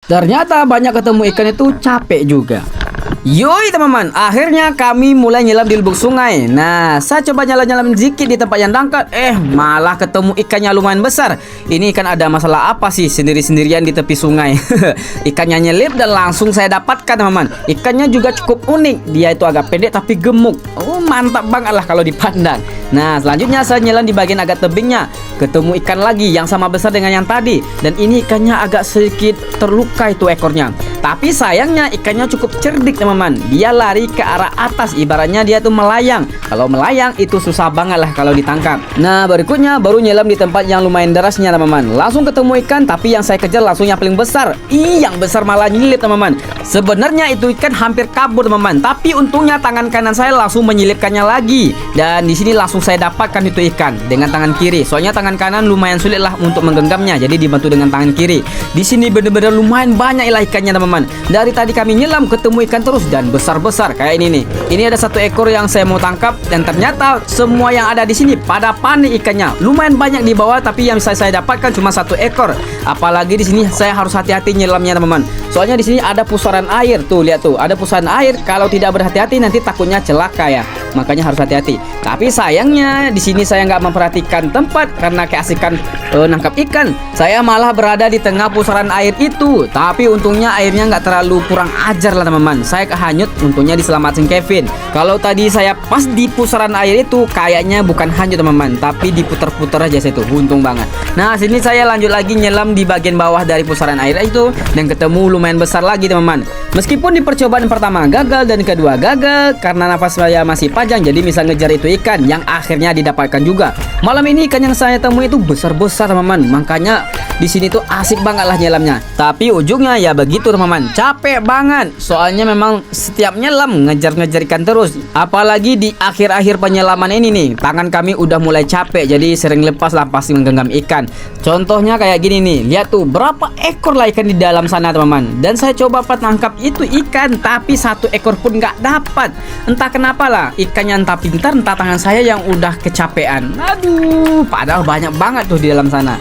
Ternyata banyak ketemu ikan itu capek juga. Yoi teman-teman, akhirnya kami mulai nyelam di lubuk sungai. Nah, saya coba nyelam-nyelam sedikit di tempat yang dangkal. Malah ketemu ikannya lumayan besar. Ini ikan ada masalah apa sih sendiri-sendirian di tepi sungai? Ikannya nyelip dan langsung saya dapatkan teman-teman. Ikannya juga cukup unik. Dia itu agak pendek tapi gemuk. Mantap banget lah kalau dipandang. Nah, selanjutnya saya nyelam di bagian agak tebingnya. Ketemu ikan lagi yang sama besar dengan yang tadi. Dan ini ikannya agak sedikit terluka itu ekornya. Tapi sayangnya ikannya cukup cerdik teman-teman. Dia lari ke arah atas, ibaratnya dia tuh melayang. Kalau melayang itu susah banget lah kalau ditangkap. Nah, berikutnya baru nyelam di tempat yang lumayan derasnya teman-teman. Langsung ketemu ikan, tapi yang saya kejar langsung yang paling besar. Yang besar malah nyelip teman-teman. Sebenarnya itu ikan hampir kabur teman-teman, tapi untungnya tangan kanan saya langsung menyelipkannya lagi. Dan di sini langsung saya dapatkan itu ikan dengan tangan kiri. Soalnya tangan kanan lumayan sulit lah untuk menggenggamnya, jadi dibantu dengan tangan kiri. Di sini bener-bener lumayan banyak lah ikannya teman-teman. Dari tadi kami nyelam ketemu ikan terus dan besar-besar kayak ini nih. Ini ada satu ekor yang saya mau tangkap dan ternyata semua yang ada di sini pada panik ikannya. Lumayan banyak di bawah tapi yang bisa saya dapatkan cuma satu ekor. Apalagi di sini saya harus hati-hati nyelamnya teman-teman. Soalnya di sini ada pusaran air tuh, lihat tuh, ada pusaran air. Kalau tidak berhati-hati nanti takutnya celaka ya. Makanya harus hati-hati. Tapi sayangnya di sini saya nggak memperhatikan tempat karena keasikan nangkap ikan. Saya malah berada di tengah pusaran air itu. Tapi untungnya airnya nggak terlalu kurang ajar lah teman-teman. Saya kehanyut, untungnya diselamatin Kevin. Kalau tadi saya pas di pusaran air itu kayaknya bukan hanyut teman-teman, tapi diputar-putar aja saya tuh. Untung banget. Nah, sini saya lanjut lagi nyelam di bagian bawah dari pusaran air itu dan ketemu lumayan besar lagi teman-teman. Meskipun di percobaan pertama gagal dan kedua gagal karena nafas saya masih panjang, jadi bisa ngejar itu ikan yang akhirnya didapatkan juga. Malam ini ikan yang saya temui itu besar-besar teman-teman. Makanya di sini tuh asik banget lah nyelamnya. Tapi ujungnya ya begitu teman-teman, capek banget. Soalnya memang setiap nyelam ngejar-ngejar ikan terus. Apalagi di akhir-akhir penyelaman ini nih, tangan kami udah mulai capek, jadi sering lepas lah pasti menggenggam ikan. Contohnya kayak gini nih, lihat tuh berapa ekor lah ikan di dalam sana teman-teman. Dan saya coba tangkap itu ikan, tapi satu ekor pun nggak dapat. Entah kenapa lah, ikannya entah pintar, entah tangan saya yang udah kecapean. Aduh, padahal banyak banget tuh di dalam sana.